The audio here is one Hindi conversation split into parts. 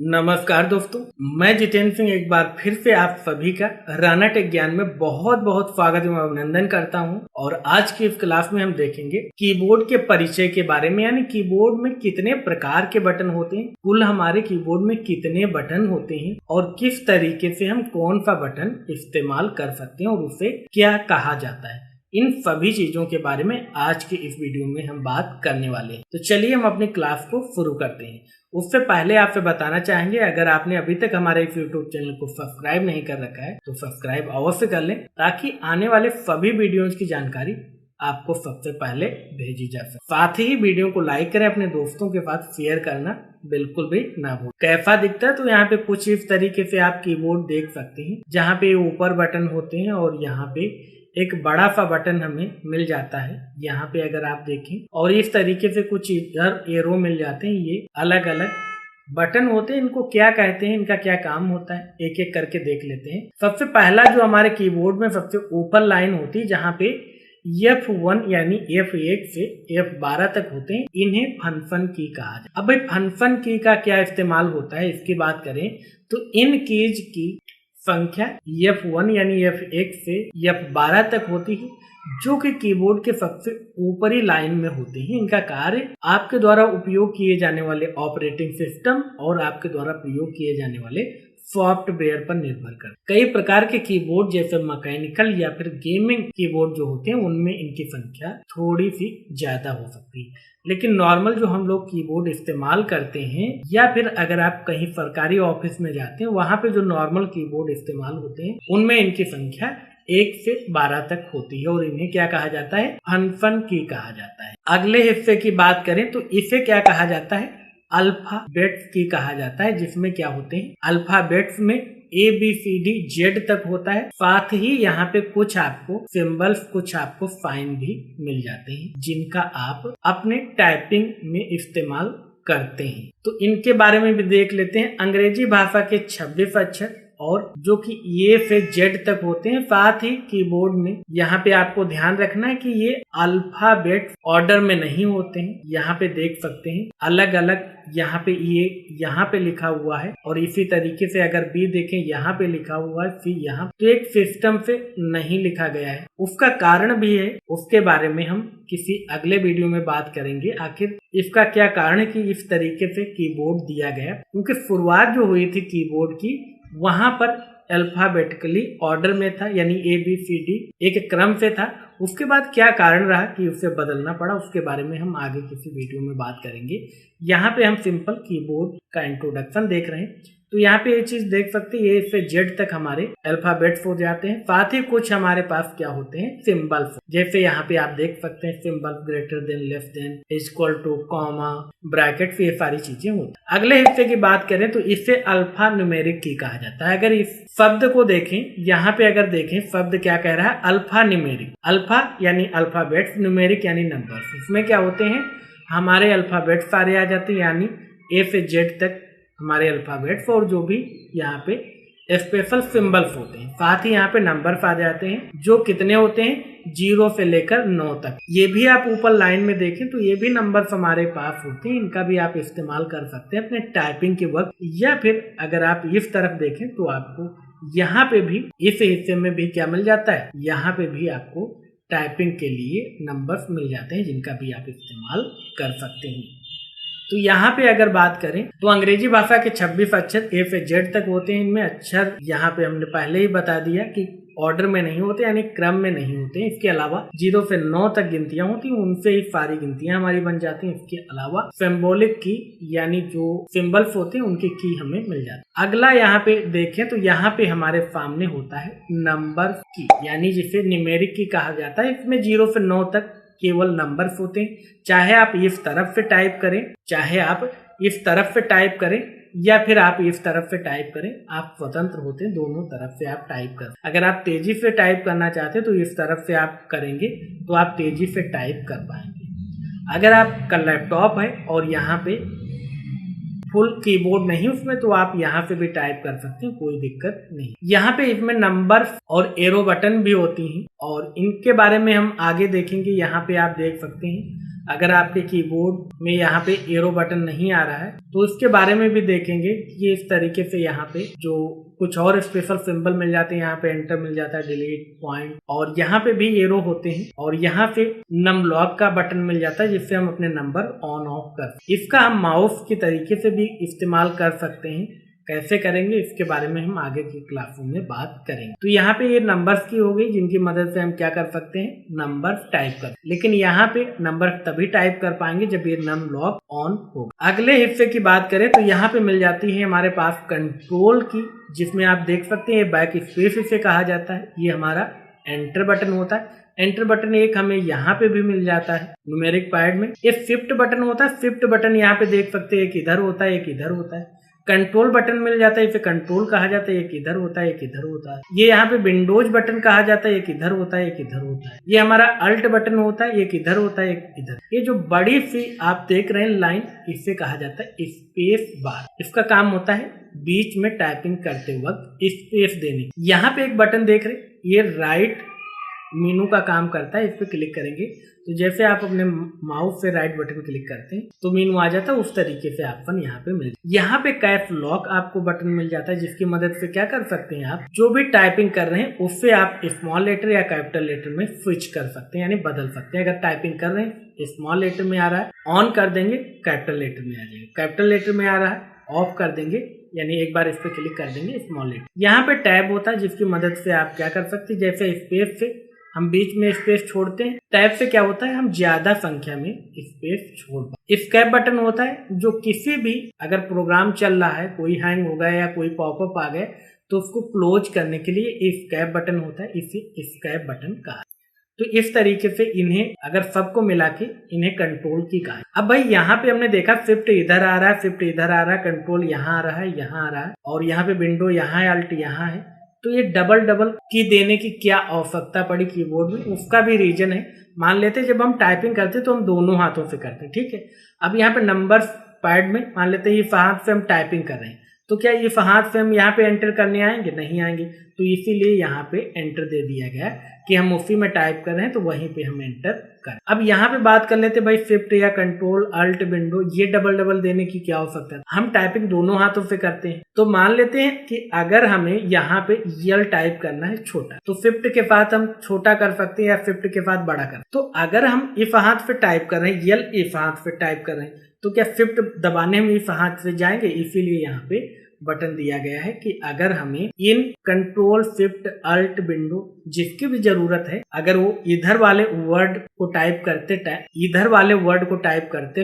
नमस्कार दोस्तों, मैं जितेंद्र सिंह एक बार फिर से आप सभी का राना टेक ज्ञान में बहुत बहुत स्वागत एवं अभिनंदन करता हूं। और आज की इस क्लास में हम देखेंगे कीबोर्ड के परिचय के बारे में, यानी कीबोर्ड में कितने प्रकार के बटन होते हैं, कुल हमारे कीबोर्ड में कितने बटन होते हैं और किस तरीके से हम कौन सा बटन इस्तेमाल कर सकते हैं और उसे क्या कहा जाता है। इन सभी चीजों के बारे में आज के इस वीडियो में हम बात करने वाले हैं। तो चलिए हम अपनी क्लास को शुरू करते हैं। उससे पहले आपसे बताना चाहेंगे, अगर आपने अभी तक हमारे इस यूट्यूब चैनल को सब्सक्राइब नहीं कर रखा है तो सब्सक्राइब अवश्य कर लें, ताकि आने वाले सभी वीडियोस की जानकारी आपको सबसे पहले भेजी जा सके। साथ ही वीडियो को लाइक करें, अपने दोस्तों के साथ शेयर करना बिल्कुल भी ना भूलें। कैसा दिखता है, तो यहाँ पे कुछ इस तरीके से आप कीबोर्ड देख सकते हैं, जहाँ पे ऊपर बटन होते हैं और यहाँ पे एक बड़ा सा बटन हमें मिल जाता है। यहाँ पे अगर आप देखें, और इस तरीके से कुछ इधर एरो मिल जाते हैं। ये अलग अलग बटन होते हैं, इनको क्या कहते हैं, इनका क्या काम होता है, एक एक करके देख लेते हैं। सबसे पहला जो हमारे कीबोर्ड में सबसे ऊपर लाइन होती है, जहाँ पे F1 यानी F1 से F12 तक होते हैं, इन्हें फंक्शन की कहा जाता है। अब भाई फंक्शन की का क्या इस्तेमाल होता है, इसकी बात करें तो इन कीज की संख्या F1 यानी F1 से F12 तक होती है, जो कि कीबोर्ड के सबसे ऊपरी लाइन में होते हैं। इनका कार्य आपके द्वारा उपयोग किए जाने वाले ऑपरेटिंग सिस्टम और आपके द्वारा प्रयोग किए जाने वाले सॉफ्टवेयर पर निर्भर कर। कई प्रकार के कीबोर्ड जैसे मैकेनिकल या फिर गेमिंग कीबोर्ड जो होते हैं, उनमें इनकी संख्या थोड़ी सी ज्यादा हो सकती है। लेकिन नॉर्मल जो हम लोग कीबोर्ड इस्तेमाल करते हैं, या फिर अगर आप कहीं सरकारी ऑफिस में जाते हैं, वहां पे जो नॉर्मल कीबोर्ड इस्तेमाल होते हैं, उनमें इनकी संख्या 1 से 12 तक होती है और इन्हें क्या कहा जाता है, फंक्शन की कहा जाता है। अगले हिस्से की बात करें तो इसे क्या कहा जाता है, अल्फाबेट्स की कहा जाता है, जिसमें क्या होते हैं, अल्फाबेट्स में ABCD तक होता है। साथ ही यहाँ पे कुछ आपको सिंबल्स, कुछ आपको साइन भी मिल जाते हैं, जिनका आप अपने टाइपिंग में इस्तेमाल करते हैं। तो इनके बारे में भी देख लेते हैं। अंग्रेजी भाषा के 26 अक्षर और जो कि A से Z तक होते हैं। साथ ही कीबोर्ड में यहाँ पे आपको ध्यान रखना है कि ये अल्फाबेट ऑर्डर में नहीं होते हैं। यहाँ पे देख सकते हैं अलग अलग, यहाँ पे ये यहाँ पे लिखा हुआ है, और इसी तरीके से अगर B देखें, यहाँ पे लिखा हुआ है, फिर यहाँ तो एक सिस्टम से नहीं लिखा गया है। उसका कारण भी है, उसके बारे में हम किसी अगले वीडियो में बात करेंगे। आखिर इसका क्या कारण है कि इस तरीके से कीबोर्ड दिया गया, क्योंकि शुरुआत जो हुई थी कीबोर्ड की, वहां पर अल्फाबेटिकली ऑर्डर में था, यानी ABCD एक क्रम से था। उसके बाद क्या कारण रहा कि उसे बदलना पड़ा, उसके बारे में हम आगे किसी वीडियो में बात करेंगे। यहाँ पे हम सिंपल कीबोर्ड का इंट्रोडक्शन देख रहे हैं। तो यहाँ पे ये चीज देख सकते हैं, A से Z तक हमारे अल्फाबेट्स हो जाते हैं। साथ ही कुछ हमारे पास क्या होते हैं, सिंबल्स, जैसे यहाँ पे आप देख सकते हैं symbol greater than, less than, equal to, comma, bracket, ये सारी चीजें होती हैं। अगले हिस्से की बात करें तो इसे अल्फा न्यूमेरिक की कहा जाता है। अगर इस शब्द को देखें, यहाँ पे अगर देखें शब्द क्या कह रहा है, अल्फा न्यूमेरिक। अल्फा यानी अल्फाबेट्स, न्यूमेरिक यानी नंबर्स। इसमें क्या होते हैं, हमारे अल्फाबेट्स सारे आ जाते हैं, यानी A से Z तक हमारे अल्फाबेट्स, और जो भी यहाँ पे स्पेशल सिंबल्स होते हैं। साथ ही यहाँ पे नंबर्स आ जाते हैं, जो कितने होते हैं, 0 से लेकर 9 तक। ये भी आप ऊपर लाइन में देखें तो ये भी नंबर्स हमारे पास होते हैं। इनका भी आप इस्तेमाल कर सकते हैं अपने टाइपिंग के वक्त, या फिर अगर आप इस तरफ देखें तो आपको यहाँ पे भी, इस हिस्से में भी क्या मिल जाता है, यहाँ पे भी आपको टाइपिंग के लिए नंबर्स मिल जाते हैं, जिनका भी आप इस्तेमाल कर सकते हैं। तो यहाँ पे अगर बात करें तो अंग्रेजी भाषा के 26 अक्षर A से Z तक होते हैं। इनमें अक्षर यहाँ पे हमने पहले ही बता दिया कि ऑर्डर में नहीं होते, यानी क्रम में नहीं होते हैं। इसके अलावा 0 से 9 तक गिनतियां होती हैं, उनसे ही सारी गिनतियां हमारी बन जाती हैं। इसके अलावा सिंबॉलिक की, यानी जो सिंबल्स होते हैं, उनकी की हमें मिल जाती है। अगला यहाँ पे देखें तो यहाँ पे हमारे सामने होता है नंबर की, यानी जिसे न्यूमेरिक की कहा जाता है। इसमें 0 से 9 तक केवल नंबर्स होते हैं। चाहे आप इस तरफ से टाइप करें, चाहे आप इस तरफ से टाइप करें, या फिर आप इस तरफ से टाइप करें, आप स्वतंत्र होते हैं, दोनों तरफ से आप टाइप कर। अगर आप तेजी से टाइप करना चाहते हैं तो इस तरफ से आप करेंगे तो आप तेजी से टाइप कर पाएंगे। अगर आपका लैपटॉप है और यहाँ पे फुल कीबोर्ड नहीं उसमें, तो आप यहाँ से भी टाइप कर सकते हैं, कोई दिक्कत नहीं। यहाँ पे इसमें नंबर और एरो बटन भी होती हैं, और इनके बारे में हम आगे देखेंगे। यहाँ पे आप देख सकते हैं अगर आपके कीबोर्ड में यहाँ पे एरो बटन नहीं आ रहा है तो इसके बारे में भी देखेंगे कि ये इस तरीके से यहाँ पे जो कुछ और स्पेशल सिंबल मिल जाते हैं, यहाँ पे एंटर मिल जाता है, डिलीट पॉइंट, और यहाँ पे भी एरो होते हैं, और यहाँ पे नम लॉक का बटन मिल जाता है जिससे हम अपने नंबर ऑन ऑफ कर, इसका हम माउस के तरीके से भी इस्तेमाल कर सकते हैं। कैसे करेंगे इसके बारे में हम आगे की क्लासों में बात करेंगे। तो यहाँ पे ये नंबर्स की हो गई जिनकी मदद से हम क्या कर सकते हैं, नंबर टाइप कर, लेकिन यहाँ पे नंबर तभी टाइप कर पाएंगे जब ये नम लॉक ऑन होगा। अगले हिस्से की बात करें तो यहाँ पे मिल जाती है हमारे पास कंट्रोल की, जिसमें आप देख सकते हैं बैक स्पेस इसे कहा जाता है। ये हमारा एंटर बटन होता है। एंटर बटन एक हमें यहाँ पे भी मिल जाता है न्यूमेरिक पैड में। ये शिफ्ट बटन होता है। शिफ्ट बटन यहाँ पे देख सकते हैं एक इधर होता है, एक इधर होता है। कंट्रोल बटन मिल जाता है, इसे कंट्रोल कहा जाता है, एक इधर होता है, एक इधर होता है। ये यहाँ पे विंडोज बटन कहा जाता है, एक इधर होता है, एक इधर होता है। ये हमारा अल्ट बटन होता है, एक इधर होता है, एक इधर। ये जो बड़ी सी आप देख रहे हैं लाइन, इसे कहा जाता है स्पेस बार। इसका काम होता है बीच में टाइपिंग करते वक्त स्पेस देने। यहाँ पे एक बटन देख रहे, ये राइट मेनू का काम करता है। इस पे क्लिक करेंगे तो जैसे आप अपने माउस से राइट बटन क्लिक करते हैं तो मेनू आ जाता है, उस तरीके से ऑप्शन यहाँ पे मिल जाता है। यहाँ पे कैप लॉक आपको बटन मिल जाता है जिसकी मदद से क्या कर सकते हैं, आप जो भी टाइपिंग कर रहे हैं उससे आप स्मॉल लेटर या कैपिटल लेटर में स्विच कर सकते हैं, यानी बदल सकते हैं। अगर टाइपिंग कर रहे हैं स्मॉल लेटर में आ रहा है, ऑन कर देंगे कैपिटल लेटर में आ जाएगा। कैपिटल लेटर में आ रहा है, ऑफ कर देंगे, यानी एक बार इस पे क्लिक कर देंगे स्मॉल लेटर। यहाँ पे टैब होता है जिसकी मदद से आप क्या कर सकते हैं, जैसे स्पेस से हम बीच में स्पेस छोड़ते हैं, टैब से क्या होता है हम ज्यादा संख्या में स्पेस छोड़ पाते। एस्केप बटन होता है जो किसी भी अगर प्रोग्राम चल रहा है, कोई हैंग हो गया या कोई पॉपअप आ गया तो उसको क्लोज करने के लिए एस्केप बटन होता है, इसे एस्केप बटन कहा। तो इस तरीके से इन्हें अगर सबको मिला के इन्हें कंट्रोल की कहा। अब भाई यहाँ पे हमने देखा शिफ्ट इधर आ रहा है, शिफ्ट इधर आ रहा है, कंट्रोल यहाँ आ रहा है, यहाँ आ रहा है, और यहाँ पे विंडो यहाँ है, अल्ट यहाँ है। तो ये डबल डबल की देने की क्या आवश्यकता पड़ी कीबोर्ड में, उसका भी रीजन है। मान लेते जब हम टाइपिंग करते तो हम दोनों हाथों से करते, ठीक है। अब यहाँ पे नंबर पैड में मान लेते ये हाथ से हम टाइपिंग कर रहे हैं, तो क्या ये हाथ से हम यहाँ पे एंटर करने आएंगे, नहीं आएंगे। तो इसीलिए यहाँ पे एंटर दे दिया गया कि हम उसी में टाइप कर रहे हैं तो वहीं पे हम एंटर करें। अब यहाँ पे बात कर लेते भाई शिफ्ट या कंट्रोल अल्ट विंडो, ये डबल डबल देने की क्या आवश्यकता है, हम टाइपिंग दोनों हाथों से करते हैं। तो मान लेते हैं कि अगर हमें यहाँ पे यल टाइप करना है छोटा, तो शिफ्ट के साथ हम छोटा कर सकते हैं या शिफ्ट के साथ बड़ा कर। तो अगर हम इस हाथ से टाइप कर रहे हैं, यल इस हाथ से टाइप कर रहे हैं, तो क्या शिफ्ट दबाने में इस हाथ से जाएंगे। इसीलिए यहाँ पे बटन दिया गया है कि अगर हमें इन कंट्रोल शिफ्ट अल्ट विंडो जिसकी भी जरूरत है, अगर वो इधर वाले वर्ड को टाइप करते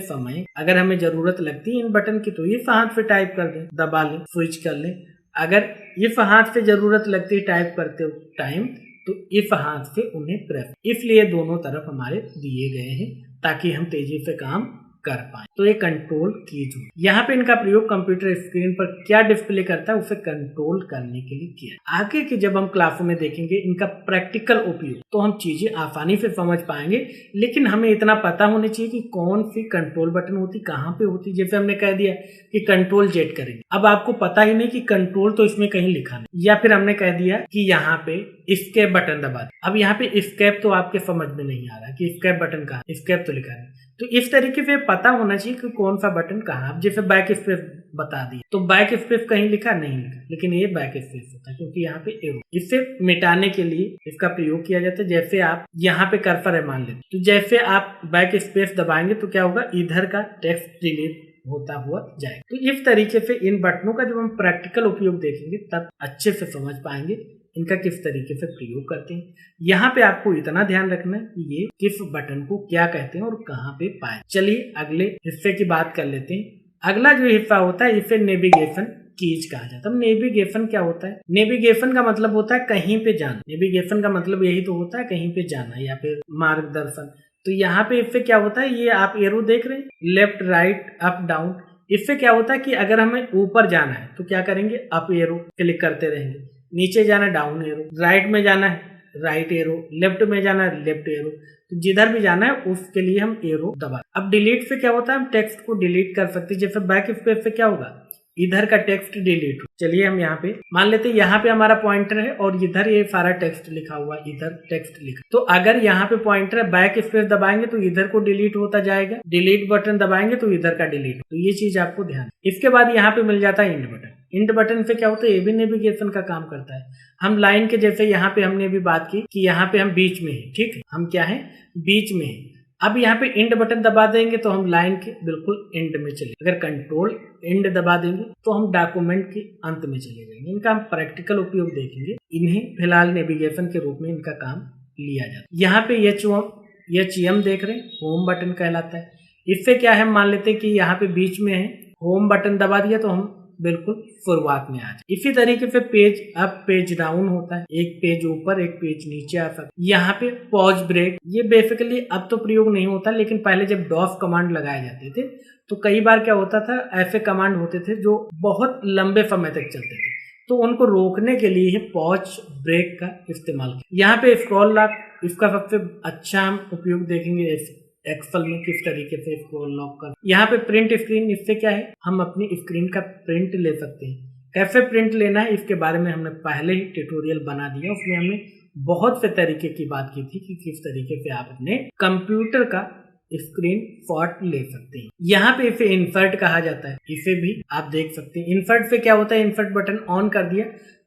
समय अगर हमें जरूरत लगती है इन बटन की, तो ये हाथ से टाइप कर दें, दबा लें, स्विच कर लें। अगर ये हाथ से जरूरत लगती है टाइप करते टाइम, तो इस हाथ से उन्हें प्रेस। इसलिए दोनों तरफ हमारे दिए गए हैं ताकि हम तेजी से काम कर पाए। तो ये कंट्रोल कीज हो, यहाँ पे इनका प्रयोग कंप्यूटर स्क्रीन पर क्या डिस्प्ले करता है उसे कंट्रोल करने के लिए किया। आगे के जब हम क्लासों में देखेंगे इनका प्रैक्टिकल उपयोग, तो हम चीजें आसानी से समझ पाएंगे। लेकिन हमें इतना पता होना चाहिए कि कौन सी कंट्रोल बटन होती, कहाँ पे होती। जैसे हमने कह दिया कि कंट्रोल जेड करेंगे, अब आपको पता ही नहीं कि कंट्रोल तो इसमें कहीं लिखा नहीं, या फिर हमने कह दिया कि यहाँ पे एस्केप बटन दबा दे। अब यहाँ पे एस्केप तो आपके समझ में नहीं आ रहा कि एस्केप बटन कहाँ, एस्केप तो लिखा नहीं। तो इस तरीके से पता होना चाहिए कि कौन सा बटन कहाँ। अब जैसे बैक स्पेस बता दिया, तो बैक स्पेस कहीं लिखा नहीं लिखा, लेकिन ये बैक स्पेस होता है क्योंकि यहाँ पे एरो। इसे मिटाने के लिए इसका प्रयोग किया जाता है। जैसे आप यहाँ पे कर्सर है मान लेते, तो जैसे आप बैक स्पेस दबाएंगे तो क्या होगा, इधर का टेक्स्ट डिलीट होता हुआ जाएगा। तो इस तरीके से इन बटनों का जब हम प्रैक्टिकल उपयोग देखेंगे तब अच्छे से समझ पाएंगे इनका किस तरीके से प्रयोग करते हैं। यहाँ पे आपको इतना ध्यान रखना है कि ये किस बटन को क्या कहते हैं और कहाँ पे पाए। चलिए अगले हिस्से की बात कर लेते हैं। अगला जो हिस्सा होता है इसे नेविगेशन कीज कहा जाता है। नेविगेशन क्या होता है, नेविगेशन का मतलब होता है कहीं पे जाना। नेविगेशन का मतलब यही तो होता है कहीं पे जाना या फिर मार्गदर्शन। तो यहाँ पे इससे क्या होता है, ये आप एरो देख रहे हैं, लेफ्ट राइट अप डाउन। इससे क्या होता है कि अगर हमें ऊपर जाना है तो क्या करेंगे, अप एरो क्लिक करते रहेंगे, नीचे जाना है डाउन एरो, राइट में जाना है राइट एरो, लेफ्ट में जाना है लेफ्ट एरो। तो जिधर भी जाना है उसके लिए हम एरो दबा। अब डिलीट से क्या होता है, हम टेक्स्ट को डिलीट कर सकते हैं। जैसे बैक स्पेस से क्या होगा, इधर का टेक्स्ट डिलीट हो। चलिए हम यहाँ पे मान लेते हैं, यहाँ पे हमारा पॉइंटर है और इधर ये सारा टेक्स्ट लिखा हुआ है, इधर टेक्स्ट लिखा। तो अगर यहाँ पे पॉइंटर है, बैक स्पेस दबाएंगे तो इधर को डिलीट होता जाएगा, डिलीट बटन दबाएंगे तो इधर का डिलीट। तो ये चीज आपको ध्यान। इसके बाद यहाँ पे मिल जाता है इंड बटन। इंड बटन से क्या होता है, ये भी नेविगेशन का काम करता है। हम लाइन के जैसे यहाँ पे हमने भी बात की कि यहाँ पे हम बीच में है, ठीक है, हम क्या है, बीच में है। अब यहाँ पे इंड बटन दबा देंगे तो हम लाइन के बिल्कुल एंड में चले। अगर कंट्रोल इंड दबा देंगे तो हम डॉक्यूमेंट के अंत में चले जाएंगे। इनका हम प्रैक्टिकल उपयोग देखेंगे। इन्हें फिलहाल नेविगेशन के रूप में इनका काम लिया जाता है। यहाँ पे HOM देख रहे हैं, होम बटन कहलाता है। इससे क्या है, मान लेते हैं कि यहाँ पे बीच में है, होम बटन दबा दिया तो हम बिल्कुल शुरुआत में आ जाए। इसी तरीके से पेज अप पेज डाउन होता है, एक पेज ऊपर एक पेज नीचे आ सकता है। यहाँ पे पॉज ब्रेक, ये बेसिकली अब तो प्रयोग नहीं होता, लेकिन पहले जब डॉफ कमांड लगाए जाते थे तो कई बार क्या होता था, ऐसे कमांड होते थे जो बहुत लंबे समय तक चलते थे, तो उनको रोकने के लिए पॉज ब्रेक का इस्तेमाल किया। यहाँ पे स्क्रॉल लॉक, इसका सबसे अच्छा हम उपयोग देखेंगे एक्सेल में किस तरीके से स्क्रॉल लॉक कर। यहाँ पे प्रिंट स्क्रीन, इससे क्या है, हम अपनी स्क्रीन का प्रिंट ले सकते हैं। कैसे प्रिंट लेना है इसके बारे में हमने पहले ही ट्यूटोरियल बना दिया, उसमें हमने बहुत से तरीके की बात की थी कि किस तरीके से आप अपने कंप्यूटर का स्क्रीन शॉट ले सकते हैं। यहाँ पे इसे इंसर्ट कहा जाता है, इसे भी आप देख सकते हैं। इंसर्ट से क्या होता है, इंसर्ट बटन ऑन कर दिया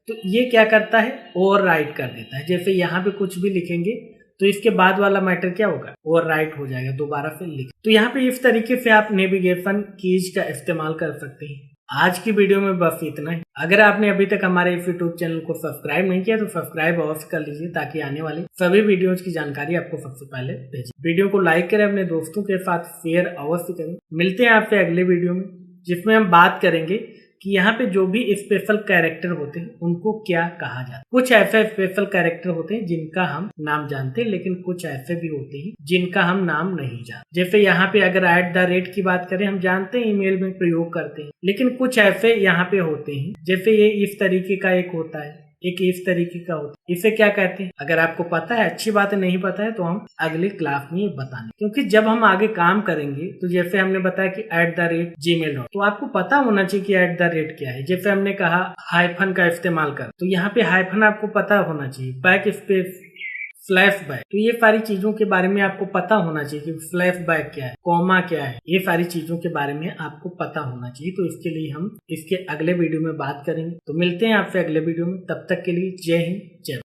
तो ये क्या करता है, ओवरराइट कर देता है। जैसे यहाँ पे कुछ भी लिखेंगे तो इसके बाद वाला मैटर क्या होगा, ओवरराइट हो जाएगा, दोबारा से लिख। तो यहाँ पे इस तरीके से आप नेविगेशन कीज का इस्तेमाल कर सकते हैं। आज की वीडियो में बस इतना ही। अगर आपने अभी तक हमारे इस यूट्यूब चैनल को सब्सक्राइब नहीं किया तो सब्सक्राइब अवश्य कर लीजिए, ताकि आने वाली सभी वीडियोज की जानकारी आपको सबसे पहले भेजें। वीडियो को लाइक करें, अपने दोस्तों के साथ शेयर अवश्य करें। मिलते हैं आपसे अगले वीडियो में, जिसमें हम बात करेंगे कि यहाँ पे जो भी स्पेशल कैरेक्टर होते हैं उनको क्या कहा जाता है। कुछ ऐसे स्पेशल कैरेक्टर होते हैं जिनका हम नाम जानते हैं, लेकिन कुछ ऐसे भी होते हैं जिनका हम नाम नहीं जानते। जैसे यहाँ पे अगर @ की बात करें, हम जानते हैं ईमेल में प्रयोग करते हैं, लेकिन कुछ ऐसे यहाँ पे होते हैं, जैसे ये इस तरीके का एक होता है, एक इस तरीके का होता है। इसे क्या कहते हैं, अगर आपको पता है अच्छी बात है, नहीं पता है तो हम अगले क्लास में ये बताएंगे। क्योंकि जब हम आगे काम करेंगे तो जैसे हमने बताया कि @gmail, तो आपको पता होना चाहिए कि @ क्या है। जैसे हमने कहा हाइफन का इस्तेमाल कर, तो यहाँ पे हाइफन आपको पता होना चाहिए, बैक स्पेस स्लैश बैक, तो ये सारी चीजों के बारे में आपको पता होना चाहिए कि स्लैश बैक क्या है, कॉमा क्या है, ये सारी चीजों के बारे में आपको पता होना चाहिए। तो इसके लिए हम इसके अगले वीडियो में बात करेंगे। तो मिलते हैं आपसे अगले वीडियो में, तब तक के लिए जय हिंद, जय।